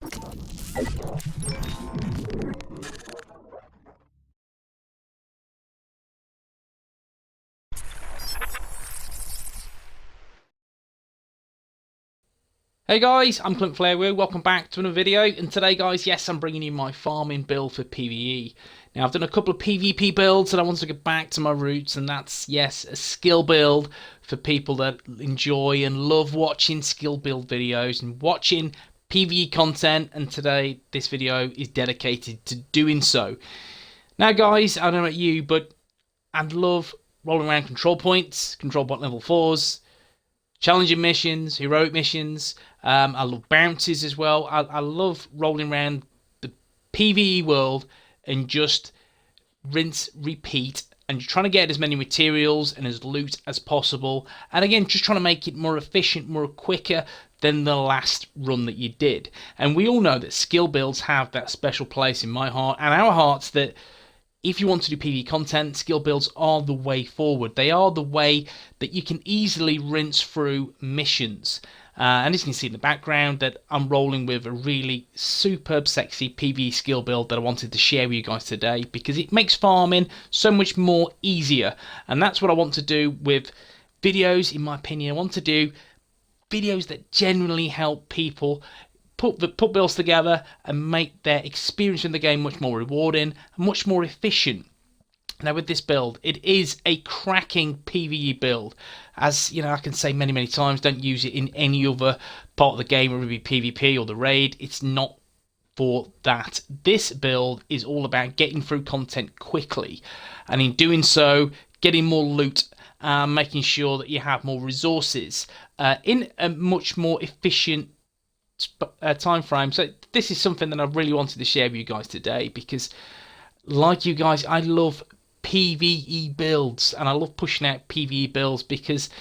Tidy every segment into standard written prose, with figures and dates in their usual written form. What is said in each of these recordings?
Hey guys, I'm WOOO, welcome back to another video, and today guys, yes, I'm bringing you my farming build for PvE. Now I've done a couple of PvP builds and I want to get back to my roots, and that's, yes, a skill build for people that enjoy and love watching skill build videos and watching PvE content, and today this video is dedicated to doing so. Now guys, I don't know about you, but I love rolling around control points, control point level 4s, challenging missions, heroic missions. I love bounties as well. I love rolling around the PvE world and just rinse, repeat, and trying to get as many materials and as loot as possible. And again, just trying to make it more efficient, more quicker than the last run that you did. And we all know that skill builds have that special place in my heart and our hearts, that if you want to do PvE content, skill builds are the way forward. They are the way that you can easily rinse through missions. And as you can see in the background, that I'm rolling with a really superb, sexy PvE skill build that I wanted to share with you guys today, because it makes farming so much more easier. And that's what I want to do with videos, in my opinion. I want to do videos that genuinely help people put builds together and make their experience in the game much more rewarding and much more efficient. Now with this build, it is a cracking PvE build. As you know, I can say many times, don't use it in any other part of the game, whether it be PvP or the raid. It's not for that. This build is all about getting through content quickly, and in doing so, getting more loot, making sure that you have more resources in a much more efficient time frame. So this is something that I really wanted to share with you guys today, because like you guys, I love PvE builds and I love pushing out PvE builds, because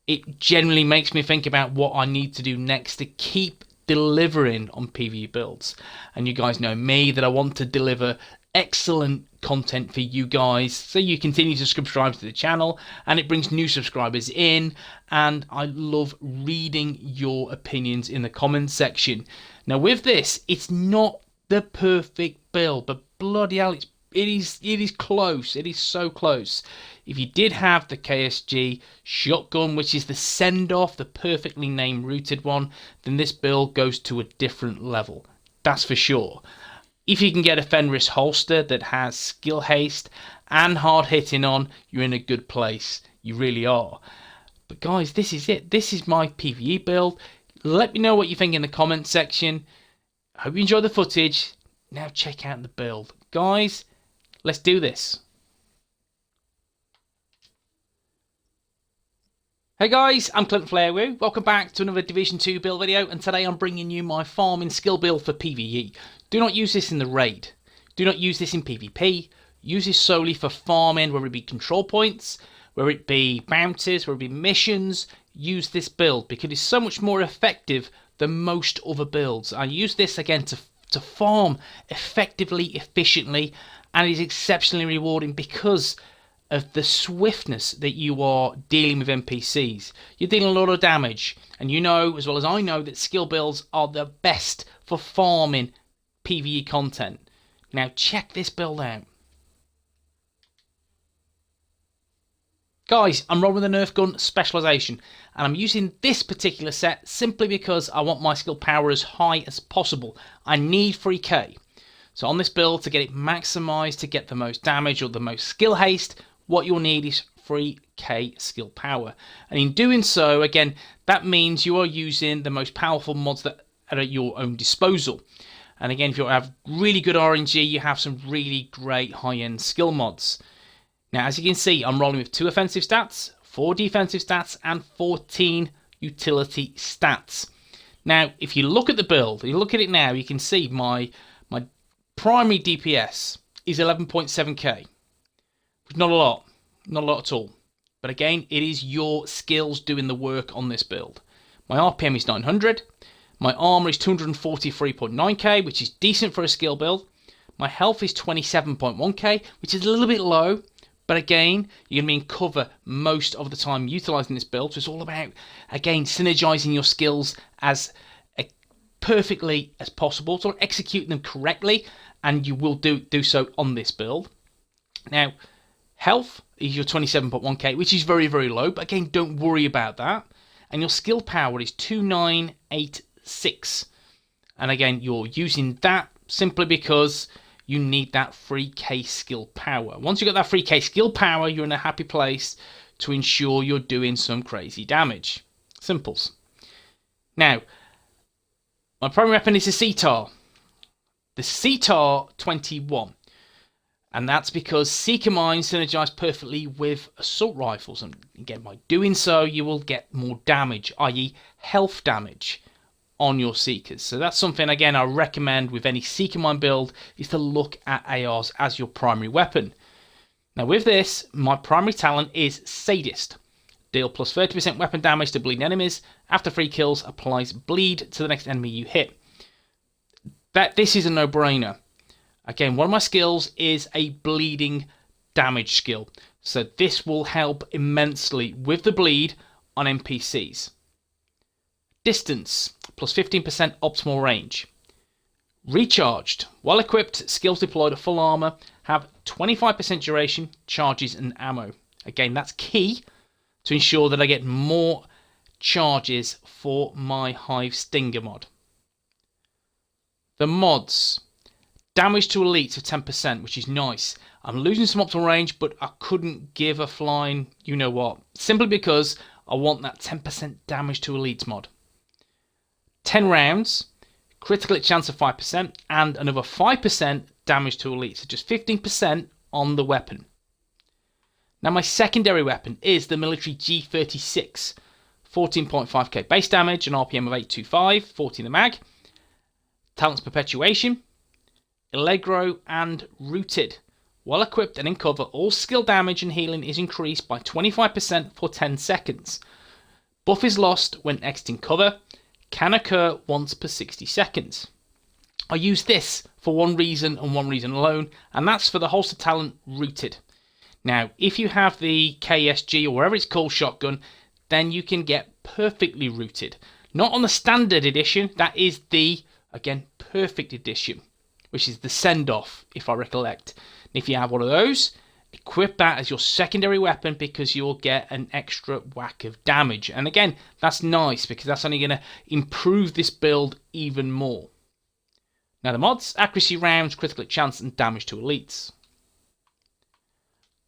it generally makes me think about what I need to do next to keep delivering on PvE builds. And you guys know me, that I want to deliver excellent content for you guys, so you continue to subscribe to the channel and it brings new subscribers in, and I love reading your opinions in the comments section. Now with this, it's not the perfect build, but bloody hell, it is close. It is so close. If you did have the KSG shotgun, which is the send-off, the perfectly named rooted one, then this build goes to a different level, that's for sure. If you can get a Fenris holster that has skill haste and hard hitting on, you're in a good place. You really are. But guys, this is it. This is my PvE build. Let me know what you think in the comments section. I hope you enjoy the footage. Now check out the build. Guys, let's do this. Hey guys, I'm WOOO. Welcome back to another Division 2 build video, and today I'm bringing you my farming skill build for PvE. Do not use this in the raid. Do not use this in PvP. Use this solely for farming, whether it be control points, whether it be bounties, whether it be missions. Use this build because it's so much more effective than most other builds. I use this again to farm effectively, efficiently, and it is exceptionally rewarding because of the swiftness that you are dealing with NPCs. You're dealing a lot of damage, and you know as well as I know that skill builds are the best for farming PvE content. Now check this build out. Guys, I'm rolling the Nerf gun specialization, and I'm using this particular set simply because I want my skill power as high as possible. I need 3k. So on this build, to get it maximized, to get the most damage or the most skill haste, what you'll need is 3k skill power. And in doing so, again, that means you are using the most powerful mods that are at your own disposal. And again, if you have really good RNG, you have some really great high-end skill mods. Now, as you can see, I'm rolling with 2 offensive stats, 4 defensive stats, and 14 utility stats. Now, if you look at the build, you look at it now, you can see my primary DPS is 11.7k. Not a lot. Not a lot at all. But again, it is your skills doing the work on this build. My RPM is 900. My armor is 243.9k, which is decent for a skill build. My health is 27.1k, which is a little bit low. But again, you're going to be in cover most of the time utilising this build. So it's all about, again, synergising your skills as a perfectly as possible, so execute them correctly, and you will do so on this build. Now, health is your 27.1k, which is very, very low, but again, don't worry about that. And your skill power is 2986. And again, you're using that simply because you need that 3k skill power. Once you've got that 3k skill power, you're in a happy place to ensure you're doing some crazy damage. Simples. Now, my primary weapon is the Seetar. The Seetar 21. And that's because Seeker Mines synergize perfectly with assault rifles. And again, by doing so, you will get more damage, i.e. health damage on your Seekers. So that's something, again, I recommend with any Seeker Mine build, is to look at ARs as your primary weapon. Now with this, my primary talent is Sadist. Deal plus 30% weapon damage to bleeding enemies. After 3 kills, applies bleed to the next enemy you hit. This is a no-brainer. Again, one of my skills is a bleeding damage skill. So this will help immensely with the bleed on NPCs. Distance, plus 15% optimal range. Recharged. While equipped, skills deployed at full armor have 25% duration, charges and ammo. Again, that's key to ensure that I get more charges for my Hive Stinger mod. The mods. Damage to elites of 10%, which is nice. I'm losing some optimal range, but I couldn't give a flying you know what. Simply because I want that 10% damage to elites mod. 10 rounds, critical hit chance of 5%, and another 5% damage to elites. So just 15% on the weapon. Now my secondary weapon is the military G36. 14.5k base damage, an RPM of 825, 40 in the mag. Talents Perpetuation. Allegro and Rooted. While equipped and in cover, all skill damage and healing is increased by 25% for 10 seconds. Buff is lost when exiting cover. Can occur once per 60 seconds. I use this for one reason and one reason alone, and that's for the holster talent Rooted. Now, if you have the KSG or whatever it's called shotgun, then you can get perfectly rooted. Not on the standard edition, that is the, again, perfect edition, which is the send-off, if I recollect. And if you have one of those, equip that as your secondary weapon because you'll get an extra whack of damage. And again, that's nice because that's only going to improve this build even more. Now the mods, accuracy rounds, critical hit chance, and damage to elites.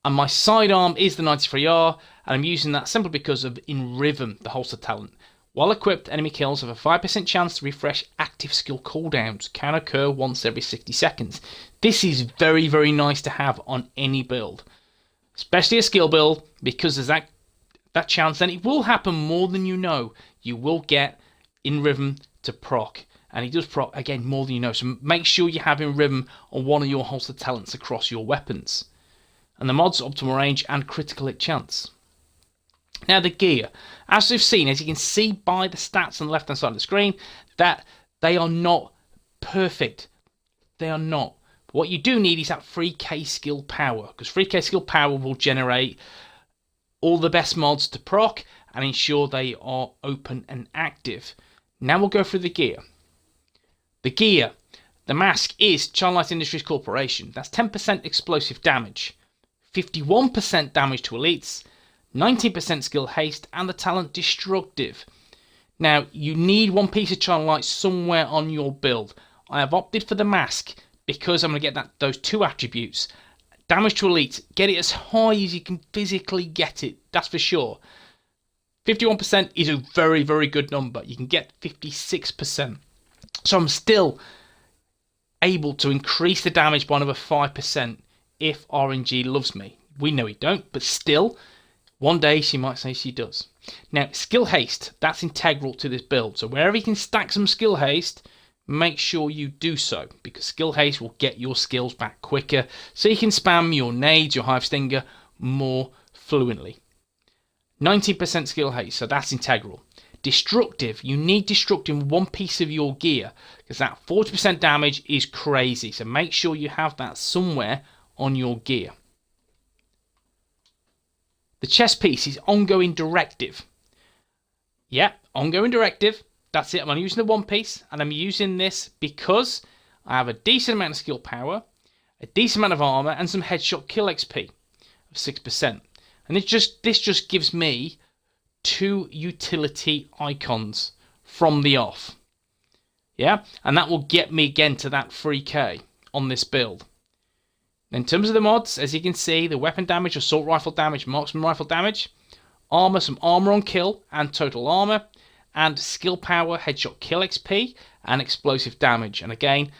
And my sidearm is the 93R, and I'm using that simply because of In Rhythm, the holster talent. While equipped, enemy kills have a 5% chance to refresh active skill cooldowns. Can occur once every 60 seconds. This is very, very nice to have on any build. Especially a skill build, because there's that chance, and it will happen more than you know. You will get In Rhythm to proc. And he does proc, again, more than you know. So make sure you have In Rhythm on one of your holster talents across your weapons. And the mods, optimal range and critical hit chance. Now the gear, as we've seen, as you can see by the stats on the left hand side of the screen, that they are not perfect. They are not. But what you do need is that 3k skill power, because 3k skill power will generate all the best mods to proc and ensure they are open and active. Now we'll go through the gear. The gear, the mask is Childlight Industries Corporation. That's 10% explosive damage, 51% damage to elites, 19% skill haste, and the talent Destructive. Now, you need one piece of Childlight somewhere on your build. I have opted for the mask because I'm going to get those two attributes. Damage to elite, get it as high as you can physically get it, that's for sure. 51% is a very, very good number. You can get 56%. So I'm still able to increase the damage by another 5% if RNG loves me. We know he don't, but still, one day she might say she does. Now, skill haste, that's integral to this build. So wherever you can stack some skill haste, make sure you do so, because skill haste will get your skills back quicker, so you can spam your nades, your Hive Stinger, more fluently. 19% skill haste, so that's integral. Destructive, you need Destructive in one piece of your gear, because that 40% damage is crazy, so make sure you have that somewhere on your gear. The chest piece is Ongoing Directive. Yeah, Ongoing Directive. That's it. I'm only using the one piece, and I'm using this because I have a decent amount of skill power, a decent amount of armor, and some headshot kill XP of 6%. And this just gives me 2 utility icons from the off. Yeah, and that will get me again to that 3k on this build. In terms of the mods, as you can see, the weapon damage, assault rifle damage, marksman rifle damage, armor, some armor on kill and total armor, and skill power, headshot kill XP, and explosive damage. And again,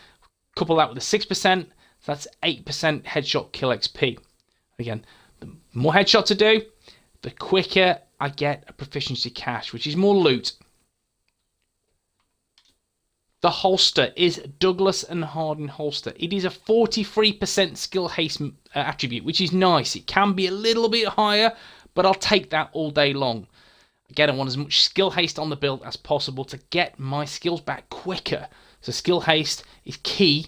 couple that with the 6%, so that's 8% headshot kill XP. Again, the more headshots I do, the quicker I get a proficiency cache, which is more loot. The holster is Douglas and Hardin holster. It is a 43% skill haste attribute, which is nice. It can be a little bit higher, but I'll take that all day long. Again, I want as much skill haste on the build as possible to get my skills back quicker. So skill haste is key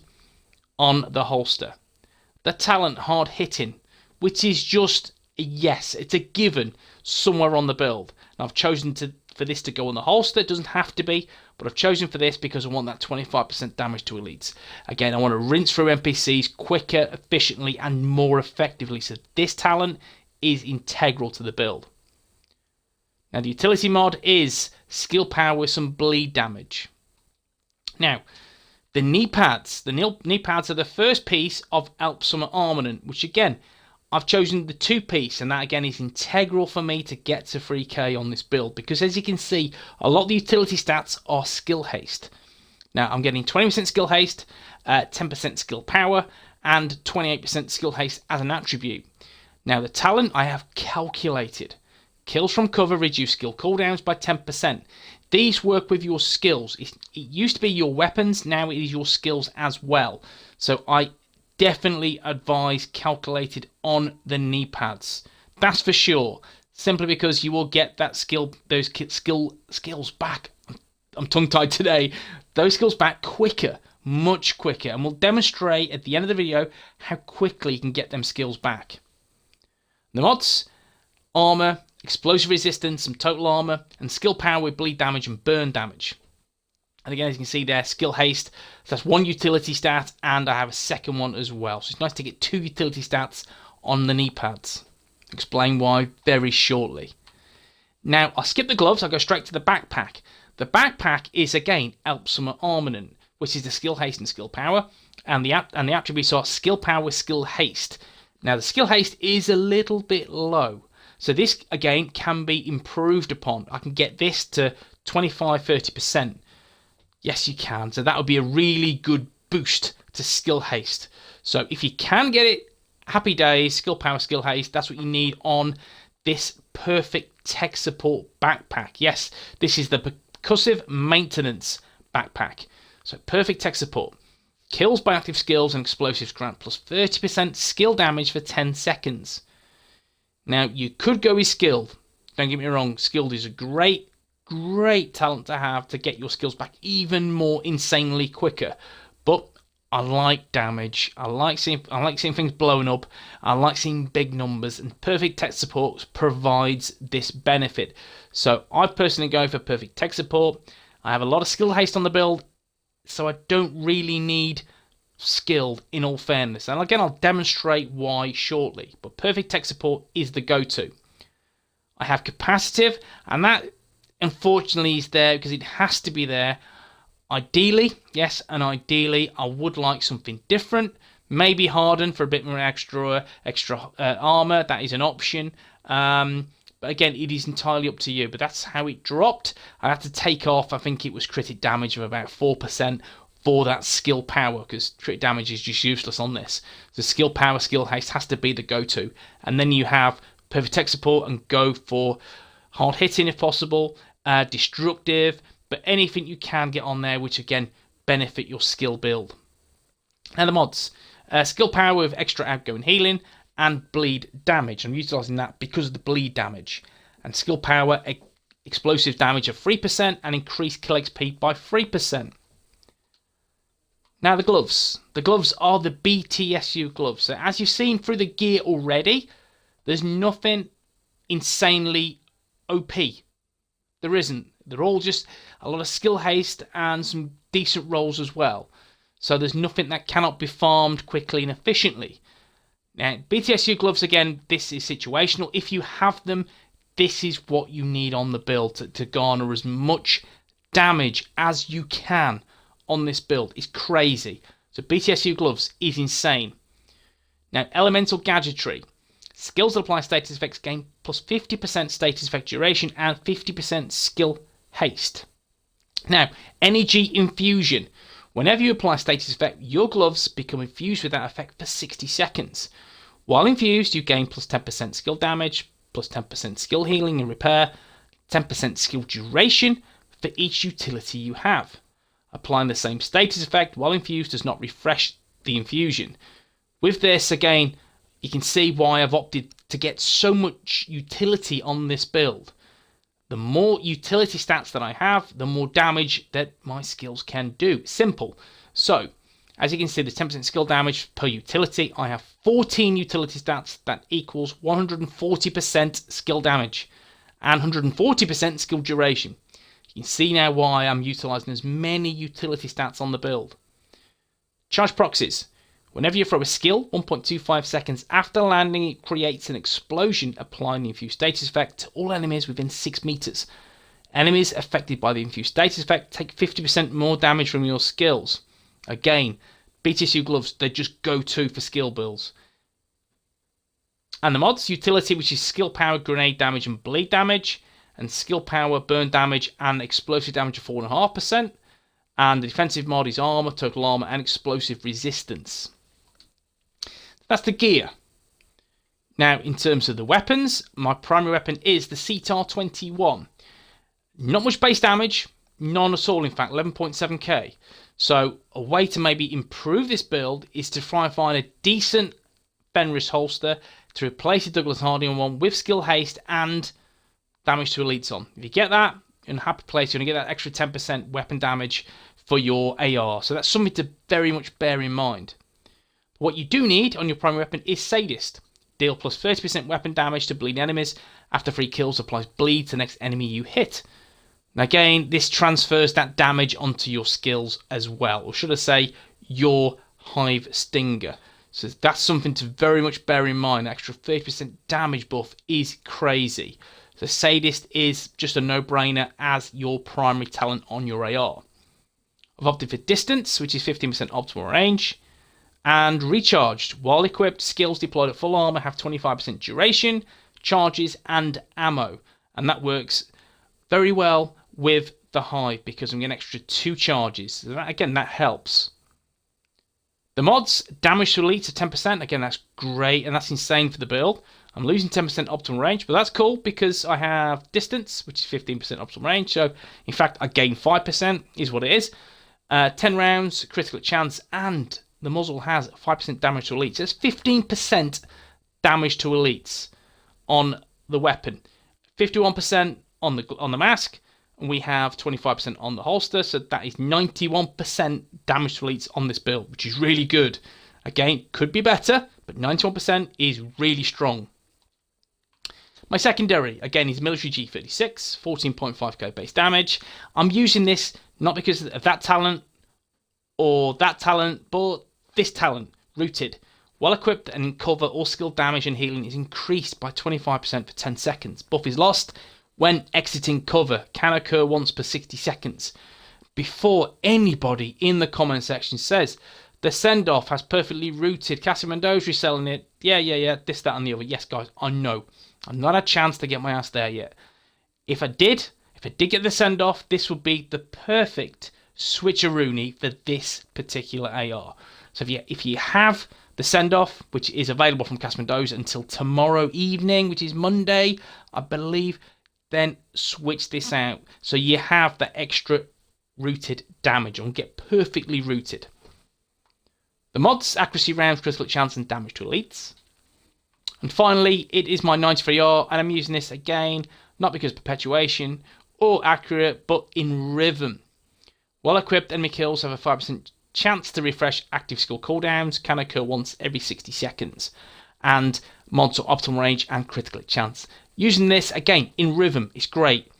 on the holster. The talent, hard hitting, which is just a yes, it's a given somewhere on the build. And I've chosen for this to go on the holster. It doesn't have to be, but I've chosen for this because I want that 25% damage to elites. Again, I want to rinse through NPCs quicker, efficiently, and more effectively. So this talent is integral to the build. Now, the utility mod is skill power with some bleed damage. Now, the knee pads. The knee pads are the first piece of Alp Summer Armament, which again, I've chosen the 2-piece, and that again is integral for me to get to 3k on this build, because as you can see, a lot of the utility stats are skill haste. Now, I'm getting 20% skill haste, 10% skill power, and 28% skill haste as an attribute. Now, the talent I have calculated. Kills from cover reduce skill cooldowns by 10%. These work with your skills. It used to be your weapons, now it is your skills as well. So I definitely advise calculated on the knee pads. That's for sure. Simply because you will get that those skills back. I'm tongue-tied today. Those skills back quicker, much quicker, and we'll demonstrate at the end of the video how quickly you can get them skills back. The mods: armor, explosive resistance, some total armor, and skill power with bleed damage and burn damage. And again, as you can see there, skill haste, so that's 1 utility stat, and I have a second one as well. So it's nice to get 2 utility stats on the knee pads. Explain why very shortly. Now, I'll skip the gloves, I'll go straight to the backpack. The backpack is, again, Alp Summer Armament, which is the skill haste and skill power, and the attributes are skill power with skill haste. Now, the skill haste is a little bit low. So this, again, can be improved upon. I can get this to 25-30%. Yes, you can. So that would be a really good boost to skill haste. So if you can get it, happy days, skill power, skill haste. That's what you need on this perfect tech support backpack. Yes, this is the percussive maintenance backpack. So perfect tech support. Kills by active skills and explosives grant plus 30% skill damage for 10 seconds. Now, you could go with skilled. Don't get me wrong, skilled is a great talent to have to get your skills back even more insanely quicker. But I like damage. I like seeing things blowing up. I like seeing big numbers, and perfect tech support provides this benefit. So I personally go for perfect tech support. I have a lot of skill haste on the build, so I don't really need skilled, in all fairness. And again, I'll demonstrate why shortly. But perfect tech support is the go-to. I have capacitive, and that unfortunately is there because it has to be there. Ideally, yes, and ideally I would like something different. Maybe harden for a bit more extra armor. That is an option. But again, it is entirely up to you. But that's how it dropped. I had to take off, I think it was crit damage of about 4% for that skill power, because crit damage is just useless on this. The skill power, skill haste has to be the go-to. And then you have perfect tech support and go for hard hitting if possible, destructive, but anything you can get on there which again benefit your skill build. Now the mods: skill power with extra outgoing healing and bleed damage. I'm utilising that because of the bleed damage. And skill power, explosive damage of 3% and increased kill XP by 3%. Now the gloves. The gloves are the BTSU gloves. So as you've seen through the gear already, there's nothing insanely OP. There isn't. They're all just a lot of skill haste and some decent rolls as well. So there's nothing that cannot be farmed quickly and efficiently. Now, BTSU gloves, again, this is situational. If you have them, this is what you need on the build to garner as much damage as you can on this build. It's crazy. So BTSU gloves is insane. Now, elemental gadgetry. Skills that apply status effects gain plus 50% status effect duration and 50% skill haste. Now, energy infusion. Whenever you apply status effect, your gloves become infused with that effect for 60 seconds. While infused, you gain plus 10% skill damage, plus 10% skill healing and repair, 10% skill duration for each utility you have. Applying the same status effect while infused does not refresh the infusion. With this, again, you can see why I've opted to get so much utility on this build. The more utility stats that I have, the more damage that my skills can do. Simple. So, as you can see, there's 10% skill damage per utility. I have 14 utility stats that equals 140% skill damage and 140% skill duration. You can see now why I'm utilizing as many utility stats on the build. Charge proxies. Whenever you throw a skill, 1.25 seconds after landing, it creates an explosion, applying the infused status effect to all enemies within 6 meters. Enemies affected by the infused status effect take 50% more damage from your skills. Again, BTSU gloves, they just go-to for skill builds. And the mods, utility, which is skill power, grenade damage and bleed damage, and skill power, burn damage and explosive damage of 4.5%. And the defensive mod is armor, total armor, and explosive resistance. That's the gear. Now, in terms of the weapons, my primary weapon is the CTAR 21. Not much base damage, none at all, in fact, 11.7k. So, a way to maybe improve this build is to try and find a decent Fenris holster to replace the Douglas Harding one with skill haste and damage to elites on. If you get that, you're in a happy place, you're going to get that extra 10% weapon damage for your AR. So that's something to very much bear in mind. What you do need on your primary weapon is Sadist. Deal plus 30% weapon damage to bleeding enemies. After 3 kills, applies bleed to the next enemy you hit. Now again, this transfers that damage onto your skills as well. Or should I say, your Hive Stinger. So that's something to very much bear in mind. The extra 30% damage buff is crazy. So Sadist is just a no-brainer as your primary talent on your AR. I've opted for Distance, which is 15% optimal range. And Recharged. While equipped, skills deployed at full armor have 25% duration, charges, and ammo. And that works very well with the Hive because I'm getting an extra 2 charges. So that, again, that helps. The mods, damage to elites at 10%. Again, that's great and that's insane for the build. I'm losing 10% optimal range, but that's cool because I have Distance, which is 15% optimal range. So, in fact, I gain 5%, is what it is. 10 rounds, critical chance, and the muzzle has 5% damage to elites. There's 15% damage to elites on the weapon. 51% on the mask, and we have 25% on the holster, so that is 91% damage to elites on this build, which is really good. Again, could be better, but 91% is really strong. My secondary, again, is Military G36, 14.5k base damage. I'm using this not because of that talent or that talent, but this talent, Rooted. Well equipped and in cover, all skill damage and healing is increased by 25% for 10 seconds. Buff is lost when exiting cover, can occur once per 60 seconds. Before anybody in the comment section says, the send-off has perfectly rooted, Cassie Mendoza reselling it, yeah, this, that and the other. Yes guys, I know. I've not had a chance to get my ass there yet. If I did get the send-off, this would be the perfect switcheroony for this particular AR. So if you have the send-off, which is available from Cassie Mendoza until tomorrow evening, which is Monday, I believe, then switch this out. So you have the extra rooted damage and get perfectly rooted. The mods, accuracy rounds, critical chance, and damage to elites. And finally, it is my 93R, and I'm using this again, not because perpetuation or accurate, but in rhythm. Well equipped, enemy kills have a 5% chance to refresh active skill cooldowns, can occur once every 60 seconds. And mods are optimal range and critical chance. Using this, again, in rhythm, it's great.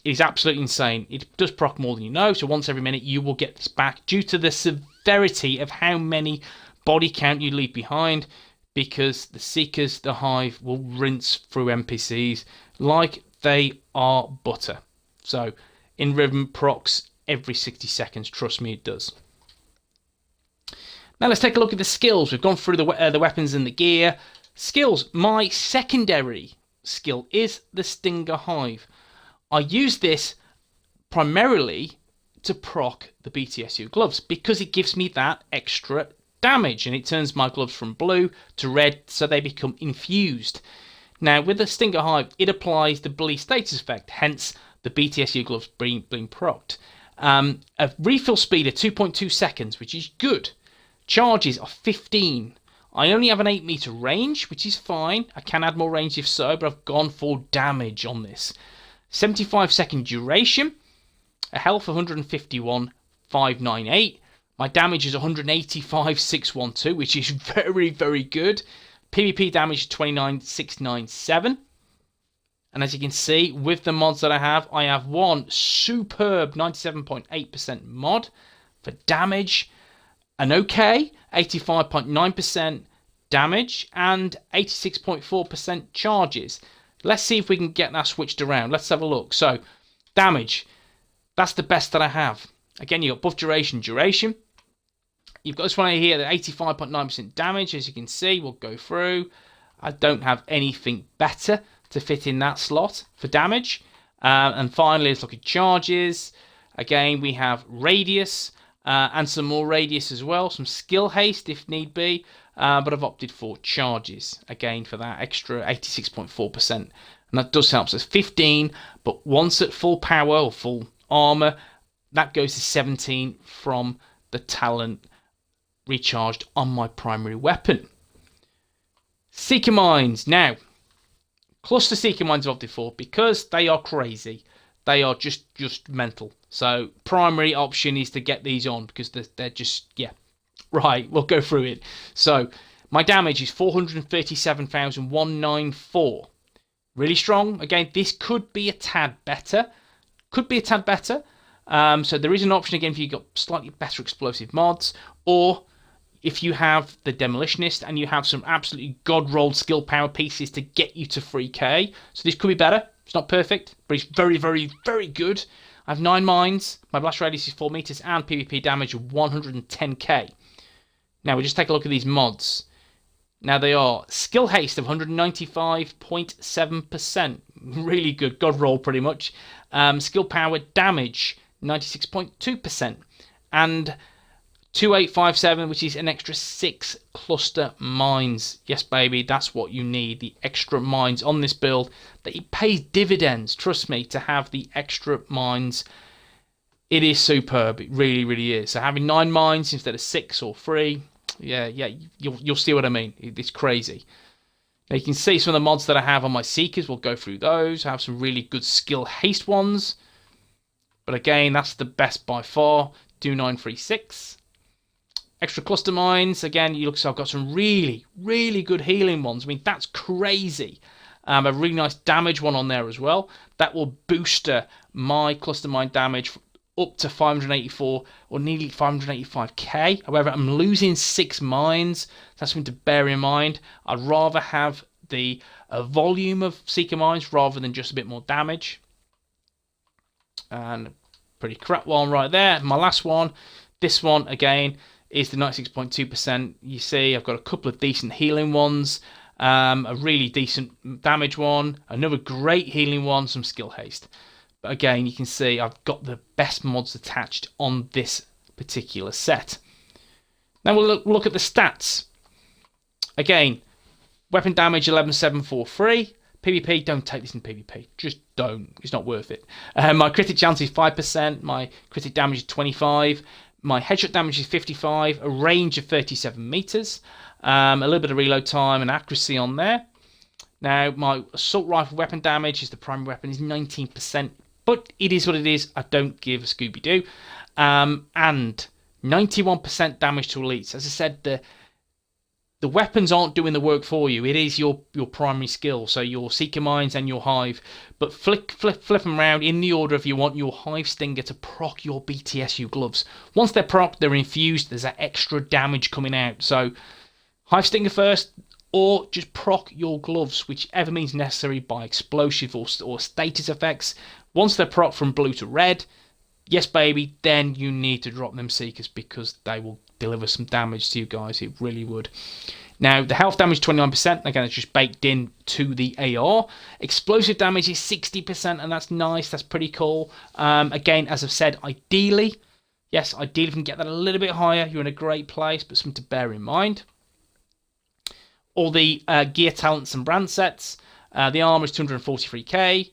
is absolutely insane. It does proc more than you know, so once every minute you will get this back due to the severity of how many body count you leave behind, because the Seekers, the Hive, will rinse through NPCs like they are butter. So in rhythm procs every 60 seconds, trust me, it does. Now let's take a look at the skills. We've gone through the weapons and the gear. Skills. My secondary skill is the Stinger Hive. I use this primarily to proc the BTSU gloves because it gives me that extra damage, and it turns my gloves from blue to red, so they become infused. Now with the Stinger Hive, it applies the bleed status effect, hence the BTSU gloves being procced. A refill speed of 2.2 seconds, which is good. Charges are 15. I only have an 8 meter range, which is fine. I can add more range if so, but I've gone for damage on this. 75-second duration, a health of 151,598. My damage is 185,612, which is very, very good. PvP damage is 29,697. And as you can see, with the mods that I have one superb 97.8% mod for damage, an okay 85.9% damage, and 86.4% charges. Let's see if we can get that switched around. Let's have a look. So, damage, that's the best that I have. Again, you've got buff duration. You've got this one here, the 85.9% damage. As you can see, we'll go through. I don't have anything better to fit in that slot for damage. And finally, let's look at charges. Again, we have radius and some more radius as well. Some skill haste if need be. But I've opted for charges, again, for that extra 86.4%. And that does help. So it's 15, but once at full power or full armor, that goes to 17 from the talent recharged on my primary weapon. Seeker Mines. Now, cluster Seeker Mines I've opted for because they are crazy. They are just mental. So primary option is to get these on because they're just, yeah. Right, we'll go through it. So, my damage is 437,194. Really strong. Again, this could be a tad better. So there is an option again if you've got slightly better explosive mods, or if you have the Demolitionist and you have some absolutely god-rolled skill power pieces to get you to 3k. So this could be better. It's not perfect, but it's very, very, very good. I have 9 mines. My blast radius is 4 meters and PvP damage of 110k. Now, we'll just take a look at these mods. Now, they are skill haste of 195.7%. Really good. God roll, pretty much. Skill power damage, 96.2%. And 2857, which is an extra 6 cluster mines. Yes, baby, that's what you need. The extra mines on this build. That it pays dividends, trust me, to have the extra mines. It is superb. It really, really is. So having 9 mines instead of 6 or 3... Yeah, you'll see what I mean. It's crazy. Now you can see some of the mods that I have on my Seekers. We'll go through those. I have some really good skill haste ones. But again, that's the best by far. 2936. Extra cluster mines. Again, you look, so I've got some really, really good healing ones. I mean, that's crazy. A really nice damage one on there as well. That will booster my cluster mine damage up to 584 or nearly 585k. However, I'm losing 6 mines. That's something to bear in mind. I'd rather have the volume of Seeker Mines rather than just a bit more damage. And pretty crap one right there. My last one, this one again, is the 96.2%. You see, I've got a couple of decent healing ones. A really decent damage one. Another great healing one, some skill haste. Again, you can see I've got the best mods attached on this particular set. Now we'll look at the stats. Again, weapon damage 11,743. PvP, don't take this in PvP. Just don't. It's not worth it. My critic chance is 5%. My critic damage is 25. My headshot damage is 55. A range of 37 meters. A little bit of reload time and accuracy on there. Now, my assault rifle weapon damage is the primary weapon is 19%. But it is what it is. I don't give a Scooby-Doo. And 91% damage to elites. As I said, the weapons aren't doing the work for you. It is your primary skill, so your Seeker Mines and your Hive. But flip them around in the order if you want your Hive Stinger to proc your BTSU gloves. Once they're proc, they're infused. There's that extra damage coming out. So Hive Stinger first, or just proc your gloves, whichever means necessary by explosive or status effects. Once they're proc from blue to red, yes baby, then you need to drop them Seekers because they will deliver some damage to you guys. It really would. Now the health damage 29%, again it's just baked in to the AR. Explosive damage is 60%, and that's nice, that's pretty cool. Again, as I've said, ideally if you can get that a little bit higher, you're in a great place, but something to bear in mind. All the gear talents and brand sets. The armor is 243k.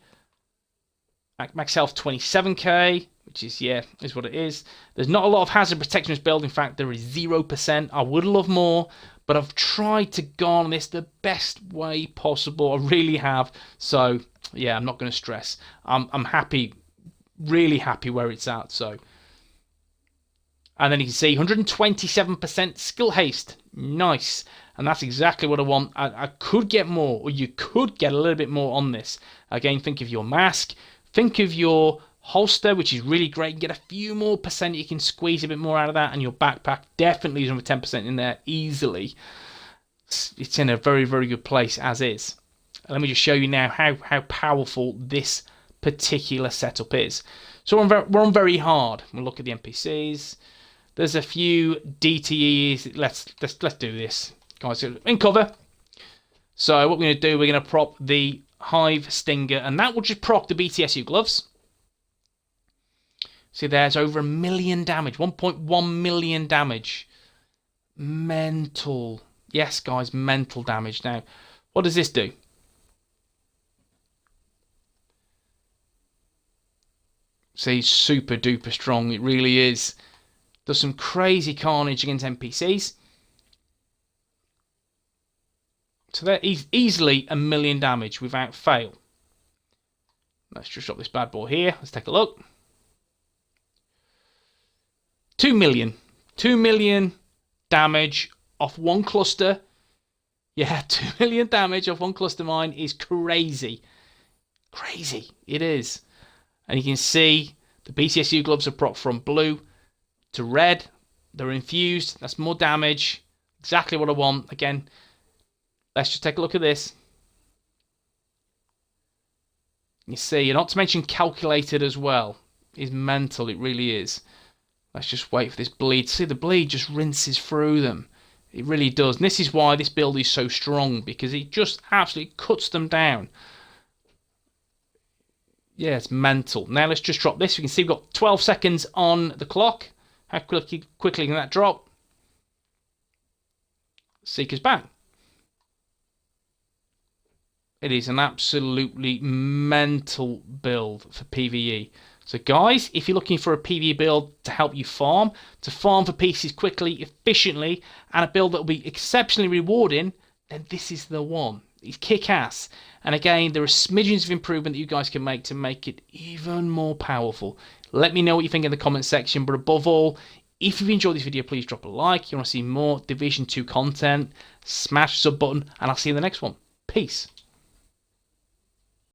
Max health 27k, which is what it is. There's not a lot of hazard protection build. In fact, there is 0%. I would love more, but I've tried to garner this the best way possible. I really have. So yeah, I'm not going to stress. I'm happy, really happy where it's at. So, and then you can see 127% skill haste. Nice. And that's exactly what I want. I could get more, or you could get a little bit more on this. Again, think of your mask. Think of your holster, which is really great. You get a few more percent. You can squeeze a bit more out of that. And your backpack definitely is over 10% in there easily. It's in a very, very good place as is. Let me just show you now how powerful this particular setup is. So we're on very hard. We'll look at the NPCs. There's a few DTEs. Let's do this. Guys, in cover. So what we're going to do, we're going to prop the Hive Stinger, and that will just proc the BTSU gloves. See, there's over 1 million damage, 1.1 million damage. Mental. Yes, guys, mental damage. Now, what does this do? See, super duper strong. It really is. Does some crazy carnage against NPCs. So that is easily 1 million damage without fail. Let's just drop this bad boy here. Let's take a look. 2 million. 2 million damage off one cluster. Yeah, 2 million damage off one cluster mine is crazy. Crazy. It is. And you can see the BTSU gloves are proc from blue to red. They're infused. That's more damage. Exactly what I want. Again, let's just take a look at this. You see, not to mention calculated as well. It's mental, it really is. Let's just wait for this bleed. See, the bleed just rinses through them. It really does. And this is why this build is so strong, because it just absolutely cuts them down. Yeah, it's mental. Now let's just drop this. You can see we've got 12 seconds on the clock. How quickly can that drop? Seeker's back. It is an absolutely mental build for PvE. So guys, if you're looking for a PvE build to help you farm, to farm for pieces quickly, efficiently, and a build that will be exceptionally rewarding, then this is the one. It's kick-ass. And again, there are smidgens of improvement that you guys can make to make it even more powerful. Let me know what you think in the comment section, but above all, if you've enjoyed this video, please drop a like. You want to see more Division 2 content, smash the sub button, and I'll see you in the next one. Peace.